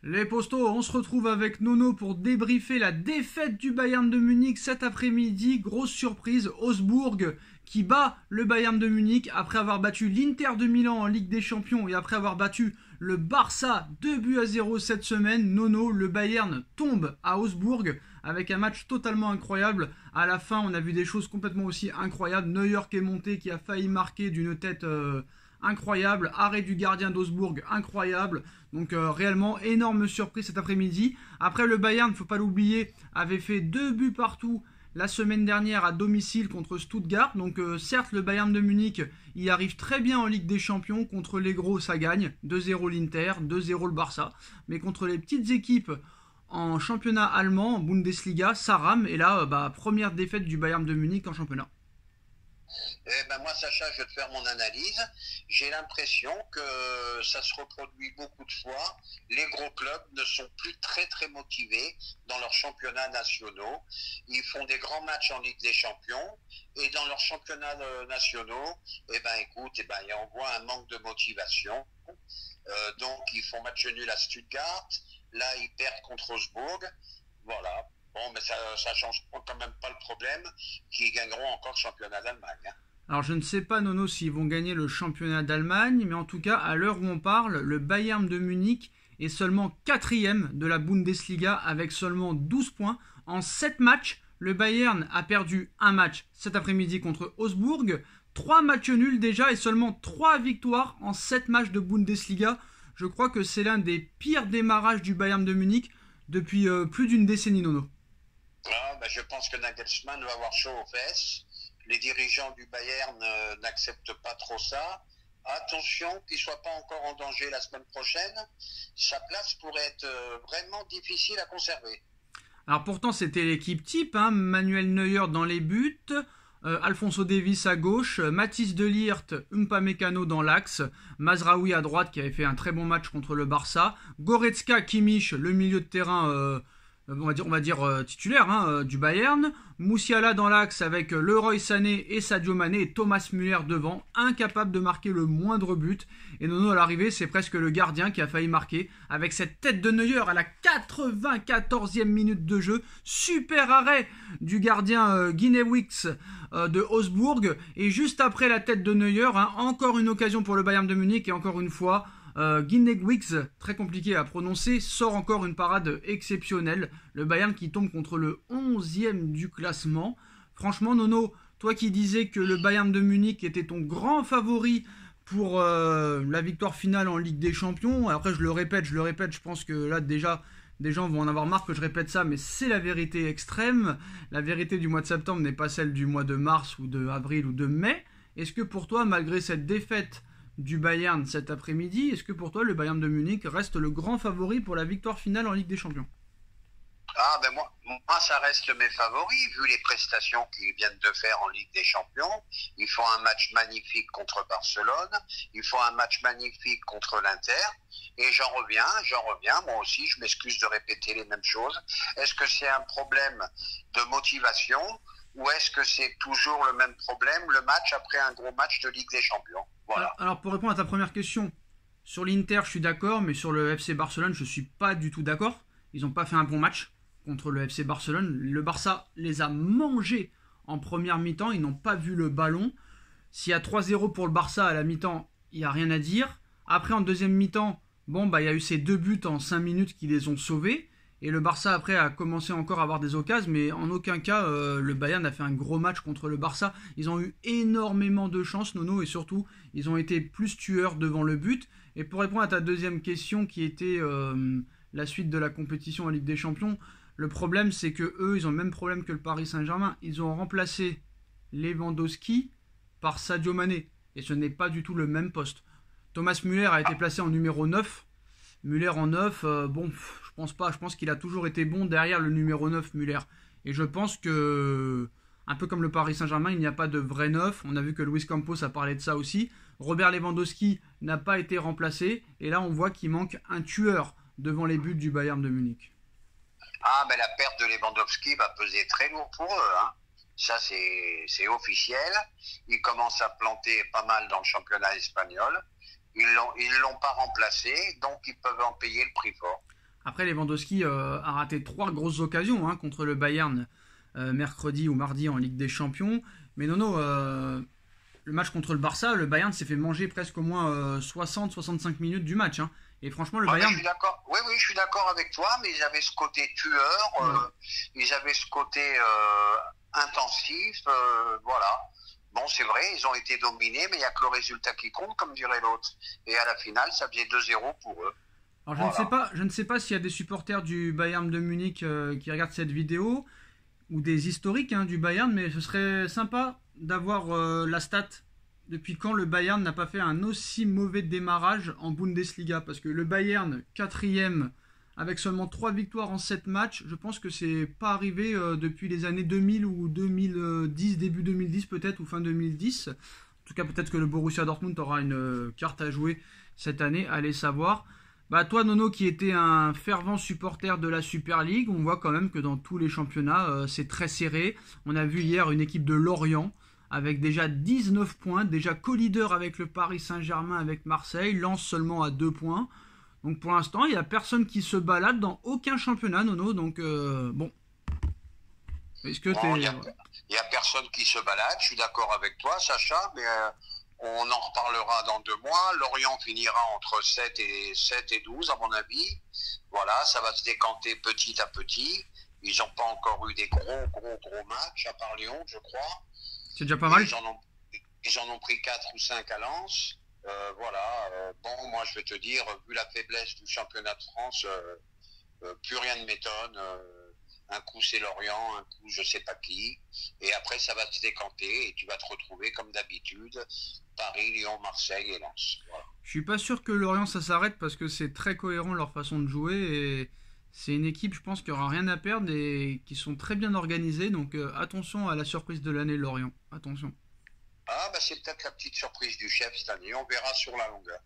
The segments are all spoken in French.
Les postos, on se retrouve avec Nono pour débriefer la défaite du Bayern de Munich cet après-midi. Grosse surprise, Augsbourg qui bat le Bayern de Munich après avoir battu l'Inter de Milan en Ligue des Champions et après avoir battu le Barça 2-0 cette semaine. Nono, le Bayern tombe à Augsbourg avec un match totalement incroyable. À la fin, on a vu des choses complètement aussi incroyables. Neuer qui est monté, qui a failli marquer d'une tête incroyable. Arrêt du gardien d'Augsbourg, incroyable. Donc réellement énorme surprise cet après-midi. Après, le Bayern, il ne faut pas l'oublier, avait fait 2 buts partout la semaine dernière à domicile contre Stuttgart. Donc certes, le Bayern de Munich y arrive très bien en Ligue des Champions. Contre les gros, ça gagne. 2-0 l'Inter, 2-0 le Barça. Mais contre les petites équipes en championnat allemand, en Bundesliga, ça rame. Et là, première défaite du Bayern de Munich en championnat. Moi, Sacha, je vais te faire mon analyse. J'ai l'impression que ça se reproduit beaucoup de fois. Les gros clubs ne sont plus très très motivés dans leurs championnats nationaux. Ils font des grands matchs en Ligue des Champions et dans leurs championnats nationaux, on voit un manque de motivation. Donc, ils font match nul à Stuttgart. Là, ils perdent contre Augsbourg. Voilà. Bon, mais ça change quand même pas le problème qu'ils gagneront encore le championnat d'Allemagne. Alors je ne sais pas, Nono, s'ils vont gagner le championnat d'Allemagne, mais en tout cas, à l'heure où on parle, le Bayern de Munich est seulement 4e de la Bundesliga avec seulement 12 points. En 7 matchs, le Bayern a perdu un match cet après-midi contre Augsbourg, 3 matchs nuls déjà et seulement 3 victoires en 7 matchs de Bundesliga. Je crois que c'est l'un des pires démarrages du Bayern de Munich depuis plus d'une décennie, Nono. Je pense que Nagelsmann va avoir chaud aux fesses. Les dirigeants du Bayern n'acceptent pas trop ça. Attention qu'il ne soit pas encore en danger la semaine prochaine. Sa place pourrait être vraiment difficile à conserver. Alors pourtant c'était l'équipe type, Manuel Neuer dans les buts, Alphonso Davies à gauche, Mathis de Ligt, Upamecano dans l'axe, Mazraoui à droite qui avait fait un très bon match contre le Barça, Goretzka, Kimmich, le milieu de terrain on va dire titulaire du Bayern, Musiala dans l'axe avec Leroy Sané et Sadio Mané et Thomas Müller devant, incapable de marquer le moindre but. Et Nono, à l'arrivée, c'est presque le gardien qui a failli marquer avec cette tête de Neuer à la 94e minute de jeu. Super arrêt du gardien Guinewix de Augsbourg. Et juste après la tête de Neuer, encore une occasion pour le Bayern de Munich et encore une fois, Guinewix, très compliqué à prononcer, sort encore une parade exceptionnelle. Le Bayern qui tombe contre le 11e du classement. Franchement, Nono, toi qui disais que le Bayern de Munich était ton grand favori pour la victoire finale en Ligue des Champions. Après, je le répète, je pense que là déjà, des gens vont en avoir marre que je répète ça, mais c'est la vérité extrême. La vérité du mois de septembre n'est pas celle du mois de mars ou de avril ou de mai. Est-ce que pour toi, malgré cette défaite du Bayern cet après-midi, est-ce que pour toi le Bayern de Munich reste le grand favori pour la victoire finale en Ligue des Champions? Moi, ça reste mes favoris, vu les prestations qu'ils viennent de faire en Ligue des Champions. Ils font un match magnifique contre Barcelone, ils font un match magnifique contre l'Inter, et j'en reviens, moi aussi, je m'excuse de répéter les mêmes choses. Est-ce que c'est un problème de motivation, ou est-ce que c'est toujours le même problème, le match après un gros match de Ligue des Champions? Voilà. Alors pour répondre à ta première question, sur l'Inter je suis d'accord, mais sur le FC Barcelone je suis pas du tout d'accord. Ils n'ont pas fait un bon match contre le FC Barcelone. Le Barça les a mangés en première mi-temps, ils n'ont pas vu le ballon. S'il y a 3-0 pour le Barça à la mi-temps, il n'y a rien à dire. Après en deuxième mi-temps, il y a eu ces 2 buts en 5 minutes qui les ont sauvés. Et le Barça après a commencé encore à avoir des occasions, mais en aucun cas le Bayern a fait un gros match contre le Barça. Ils ont eu énormément de chance, Nono, et surtout ils ont été plus tueurs devant le but. Et pour répondre à ta deuxième question qui était la suite de la compétition en Ligue des Champions, le problème c'est que eux ils ont le même problème que le Paris Saint-Germain. Ils ont remplacé Lewandowski par Sadio Mané, et ce n'est pas du tout le même poste. Thomas Müller a été placé en numéro 9. Müller en 9, je pense pas. Je pense qu'il a toujours été bon derrière le numéro 9, Müller. Et je pense que, un peu comme le Paris Saint-Germain, il n'y a pas de vrai 9. On a vu que Luis Campos a parlé de ça aussi. Robert Lewandowski n'a pas été remplacé. Et là, on voit qu'il manque un tueur devant les buts du Bayern de Munich. Mais la perte de Lewandowski va peser très lourd pour eux. Ça, c'est officiel. Ils commencent à planter pas mal dans le championnat espagnol. Ils l'ont pas remplacé, donc ils peuvent en payer le prix fort. Après, Lewandowski a raté 3 grosses occasions hein, contre le Bayern mercredi ou mardi en Ligue des Champions. Mais Nono, le match contre le Barça, le Bayern s'est fait manger presque au moins 60-65 minutes du match. Hein. Et franchement, le Bayern... Je suis d'accord. Oui, je suis d'accord avec toi, mais ils avaient ce côté tueur, ils avaient ce côté intensif, voilà. Bon, c'est vrai, ils ont été dominés, mais il n'y a que le résultat qui compte, comme dirait l'autre. Et à la finale, ça faisait 2-0 pour eux. Alors, je ne sais pas s'il y a des supporters du Bayern de Munich qui regardent cette vidéo, ou des historiques hein, du Bayern, mais ce serait sympa d'avoir la stat. Depuis quand le Bayern n'a pas fait un aussi mauvais démarrage en Bundesliga? Parce que le Bayern, 4e, avec seulement 3 victoires en 7 matchs, je pense que c'est pas arrivé depuis les années 2000 ou 2010, début 2010 peut-être, ou fin 2010. En tout cas, peut-être que le Borussia Dortmund aura une carte à jouer cette année, allez savoir. Bah toi Nono qui était un fervent supporter de la Super League, on voit quand même que dans tous les championnats c'est très serré. On a vu hier une équipe de Lorient avec déjà 19 points, déjà co-leader avec le Paris Saint-Germain, avec Marseille, Lens seulement à 2 points. Donc pour l'instant il n'y a personne qui se balade dans aucun championnat Nono, donc bon. Est-ce que il n'y a personne qui se balade, je suis d'accord avec toi Sacha, mais... on en reparlera dans 2 mois. Lorient finira entre 7 et 12 à mon avis. Voilà, ça va se décanter petit à petit. Ils n'ont pas encore eu des gros matchs, à part Lyon, je crois. C'est déjà pas mal. Ils en ont pris 4 ou 5 à Lens. Voilà. Bon, moi je vais te dire, vu la faiblesse du championnat de France, plus rien ne m'étonne. Un coup c'est Lorient, un coup je sais pas qui, et après ça va se décanter et tu vas te retrouver comme d'habitude Paris, Lyon, Marseille et Lens. Voilà. Je suis pas sûr que Lorient ça s'arrête parce que c'est très cohérent leur façon de jouer et c'est une équipe je pense qui aura rien à perdre et qui sont très bien organisés, donc attention à la surprise de l'année Lorient, attention. Ah bah c'est peut-être la petite surprise du chef cette année, on verra sur la longueur.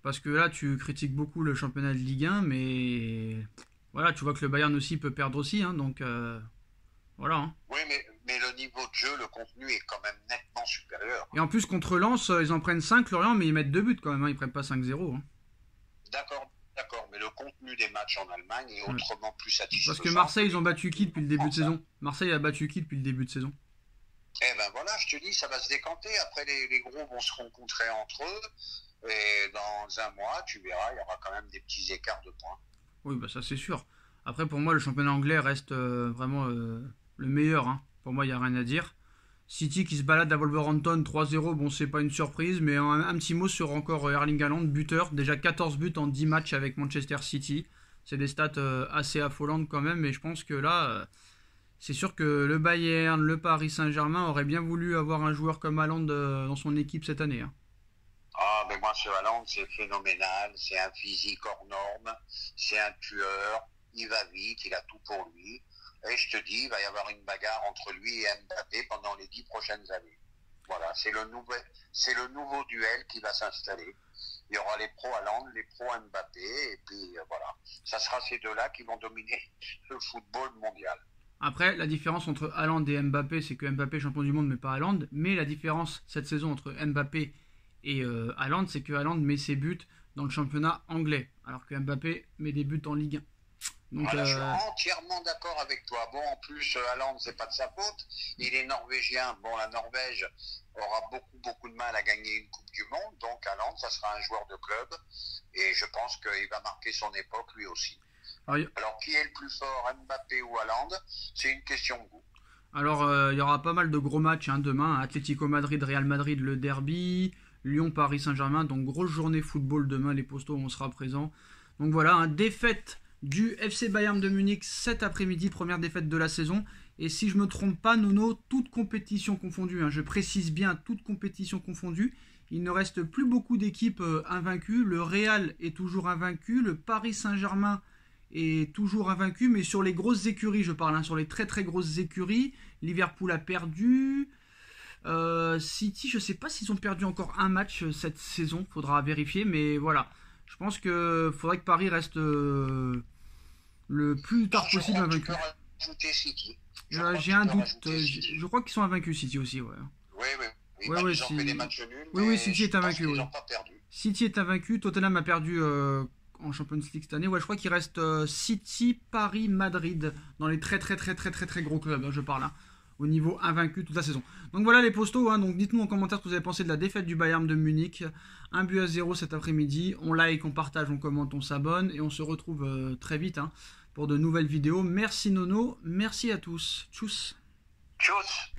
Parce que là tu critiques beaucoup le championnat de Ligue 1 mais... Voilà, tu vois que le Bayern aussi peut perdre aussi, hein, donc voilà. Hein. Oui, mais le niveau de jeu, le contenu est quand même nettement supérieur. Et en plus, contre Lens, ils en prennent 5, Lorient, mais ils mettent 2 buts quand même, hein, ils prennent pas 5-0. Hein. D'accord, mais le contenu des matchs en Allemagne est autrement plus satisfaisant. Parce que Marseille, ils ont battu qui depuis le début de saison? Marseille a battu qui depuis le début de saison? Eh ben voilà, je te dis, ça va se décanter. Après, les gros vont se rencontrer entre eux. Et dans 1 mois, tu verras, il y aura quand même des petits écarts de points. Oui, bah ça c'est sûr. Après, pour moi, le championnat anglais reste vraiment le meilleur. Hein. Pour moi, il n'y a rien à dire. City qui se balade à Wolverhampton 3-0, bon, c'est pas une surprise, mais un petit mot sur encore Erling Haaland, buteur. Déjà 14 buts en 10 matchs avec Manchester City. C'est des stats assez affolantes quand même, mais je pense que là, c'est sûr que le Bayern, le Paris Saint-Germain auraient bien voulu avoir un joueur comme Haaland dans son équipe cette année. Hein. Ah, mais moi, ce Haaland, c'est phénoménal. C'est un physique hors norme. C'est un tueur. Il va vite. Il a tout pour lui. Et je te dis, il va y avoir une bagarre entre lui et Mbappé pendant les 10 prochaines années. Voilà, c'est le nouveau duel qui va s'installer. Il y aura les pros Haaland, les pros Mbappé. Et puis, voilà. Ça sera ces deux-là qui vont dominer le football mondial. Après, la différence entre Haaland et Mbappé, c'est que Mbappé est champion du monde, mais pas Haaland. Mais la différence cette saison entre Mbappé et Haaland, c'est que Haaland met ses buts dans le championnat anglais, alors que Mbappé met des buts en Ligue 1. Donc, voilà, je suis entièrement d'accord avec toi. Bon, en plus, Haaland, c'est pas de sa faute. Il est norvégien. Bon, la Norvège aura beaucoup de mal à gagner une Coupe du Monde. Donc, Haaland, ça sera un joueur de club. Et je pense qu'il va marquer son époque lui aussi. Alors, qui est le plus fort, Mbappé ou Haaland? C'est une question de goût. Alors, il y aura pas mal de gros matchs hein, demain. Atlético Madrid, Real Madrid, le derby. Lyon, Paris Saint-Germain. Donc, grosse journée football demain. Les Postos, on sera présents. Donc, voilà, hein, défaite du FC Bayern de Munich cet après-midi. Première défaite de la saison. Et si je me trompe pas, Nono, toute compétition confondue. Hein, je précise bien, toute compétition confondue. Il ne reste plus beaucoup d'équipes invaincues. Le Real est toujours invaincu. Le Paris Saint-Germain est toujours invaincu, mais sur les grosses écuries, je parle, hein, sur les très très grosses écuries. Liverpool a perdu. City, je ne sais pas s'ils ont perdu encore un match cette saison, faudra vérifier, mais voilà. Je pense qu'il faudrait que Paris reste le plus tard possible invaincu. J'ai un doute. Je crois qu'ils sont invaincus, City aussi. Ouais. Oui. Ils ont fait des matchs nuls. Oui, City est invaincu. Ils n'ont pas perdu. City est invaincu. Tottenham a perdu en Champions League cette année. Ouais, je crois qu'il reste City, Paris, Madrid dans les très gros clubs, hein, je parle là, au niveau invaincu toute la saison. Donc voilà les postos, hein, donc dites-nous en commentaire ce que vous avez pensé de la défaite du Bayern de Munich. 1-0 cet après-midi. On like, on partage, on commente, on s'abonne et on se retrouve très vite hein, pour de nouvelles vidéos. Merci Nono, merci à tous. Tchuss. Tchuss.